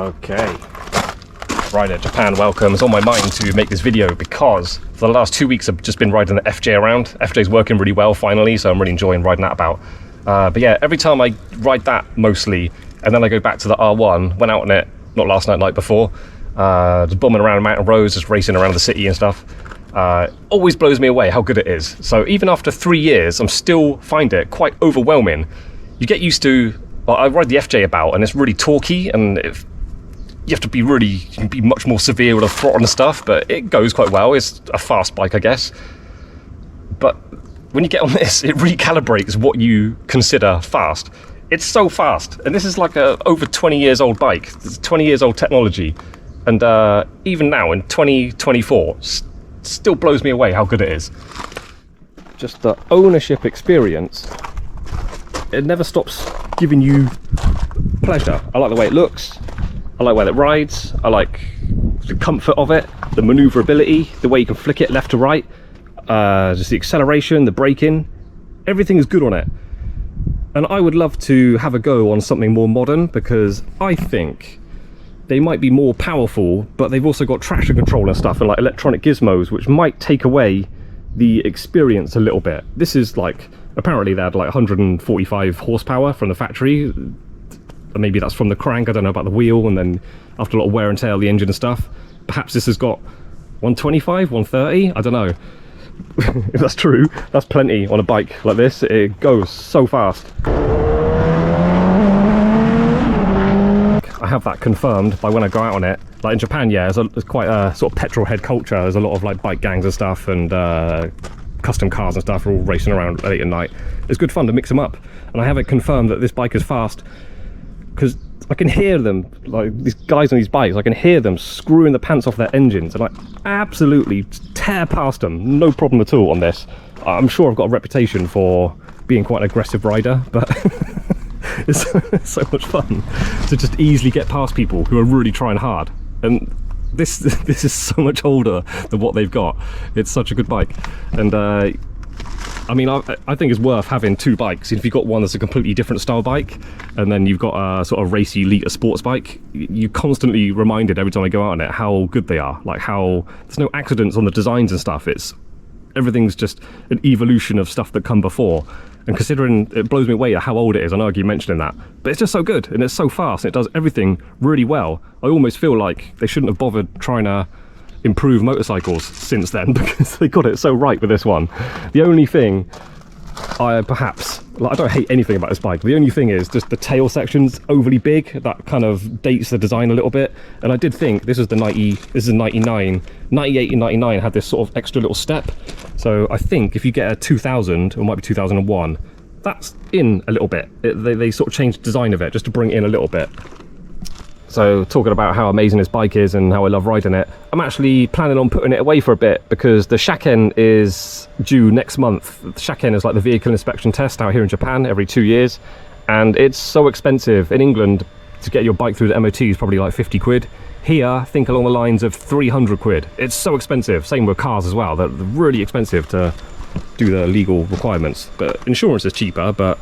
Okay, right at Japan, welcome. It's on my mind to make this video because for the last 2 weeks I've just been riding the FJ around. FJ's working really well finally, so I'm really enjoying riding that about. But yeah, every time I ride that mostly, and then I go back to the R1, went out on it, not last night, night before, just bombing around mountain roads, just racing around the city and stuff. Always blows me away how good it is. So even after 3 years, I'm still find it quite overwhelming. You get used to, well, I ride the FJ about and it's really torquey, and you have to be you can be much more severe with the throttle and stuff, but it goes quite well. It's a fast bike, I guess. But when you get on this, it recalibrates what you consider fast. It's so fast, and this is like a over 20 years old bike. It's 20 years old technology, and even now in 2024, still blows me away how good it is. Just the ownership experience, it never stops giving you pleasure. I like the way it looks, I like the way it rides, I like the comfort of it, the maneuverability, the way you can flick it left to right, just the acceleration, the braking, everything is good on it. And I would love to have a go on something more modern, because I think they might be more powerful, but they've also got traction control and stuff and like electronic gizmos, which might take away the experience a little bit. This is like, apparently they had like 145 horsepower from the factory. Maybe that's from the crank, I don't know about the wheel, and then after a lot of wear and tear, the engine and stuff. Perhaps this has got 125, 130, I don't know. If that's true, that's plenty on a bike like this. It goes so fast. I have that confirmed by when I go out on it. Like in Japan, yeah, there's quite a sort of petrol head culture. There's a lot of like bike gangs and stuff, and custom cars and stuff are all racing around late at night. It's good fun to mix them up, and I have it confirmed that this bike is fast, because I can hear them, like these guys on these bikes, I can hear them screwing the pants off their engines, and I absolutely tear past them, no problem at all on this. I'm sure I've got a reputation for being quite an aggressive rider, but it's so much fun to just easily get past people who are really trying hard. And this is so much older than what they've got. It's such a good bike, and I mean, I think it's worth having two bikes. If you've got one that's a completely different style bike, and then you've got a sort of racy elite, a sports bike, you're constantly reminded every time I go out on it how good they are. Like how there's no accidents on the designs and stuff. Everything's just an evolution of stuff that come before. And considering it blows me away at how old it is, I know I keep mentioning that, but it's just so good and it's so fast and it does everything really well. I almost feel like they shouldn't have bothered trying to improve motorcycles since then, because they got it so right with this one. The only thing I don't hate anything about this bike. The only thing is just the tail section's overly big. That kind of dates the design a little bit. And I did think this is 99, 98 and 99 had this sort of extra little step. So I think if you get a 2000, or it might be 2001, that's in a little bit. They sort of changed the design of it just to bring it in a little bit. So talking about how amazing this bike is and how I love riding it, I'm actually planning on putting it away for a bit, because the Shaken is due next month. The Shaken is like the vehicle inspection test out here in Japan every 2 years, and it's so expensive. In England, to get your bike through the MOT is probably like 50 quid. Here, think along the lines of 300 quid. It's so expensive. Same with cars as well. They're really expensive to do the legal requirements. But insurance is cheaper, but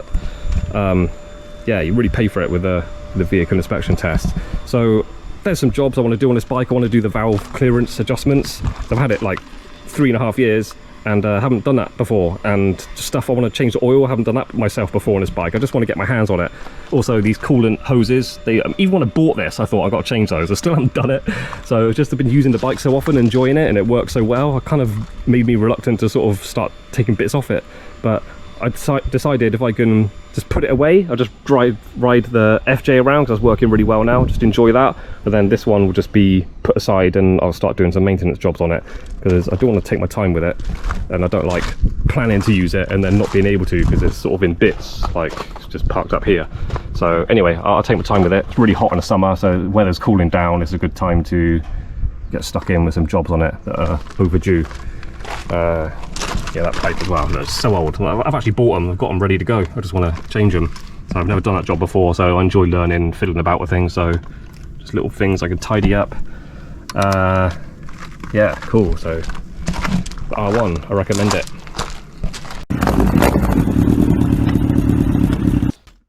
yeah, you really pay for it with the vehicle inspection test. So there's some jobs I want to do on this bike. I want to do the valve clearance adjustments. I've had it like 3.5 years and haven't done that before, and just stuff I want to change the oil. I haven't done that myself before on this bike. I just want to get my hands on it. Also these coolant hoses, they even when I bought this I thought I got to change those. I still haven't done it, so just I've been using the bike so often, enjoying it, and it works so well. I kind of made me reluctant to sort of start taking bits off it, but I decided if I can just put it away, I'll just ride the FJ around, because it's working really well now, just enjoy that. But then this one will just be put aside and I'll start doing some maintenance jobs on it, because I do want to take my time with it, and I don't like planning to use it and then not being able to, because it's sort of in bits, like it's just parked up here. So anyway, I'll take my time with it. It's really hot in the summer, so the weather's cooling down. It's a good time to get stuck in with some jobs on it that are overdue. Yeah, that pipe as well, it's so old. I've actually bought them, I've got them ready to go. I just want to change them. So I've never done that job before, so I enjoy learning, fiddling about with things. So just little things I can tidy up. Yeah, cool. So the R1, I recommend it.